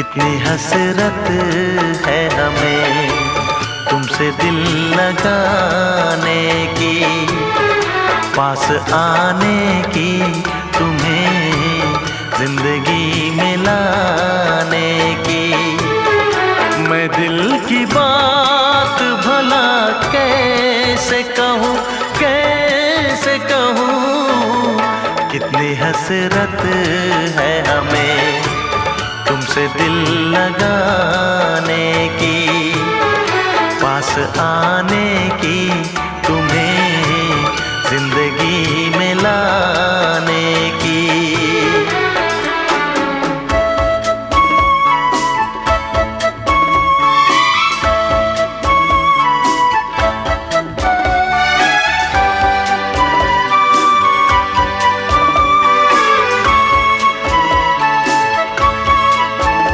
कितनी हसरत है हमें तुमसे दिल लगाने की, पास आने की, तुम्हें जिंदगी में लाने की। मैं दिल की बात भला कैसे कहूँ, कैसे कहूँ, कितनी हसरत है हमें तुमसे दिल लगाने की, पास आने की।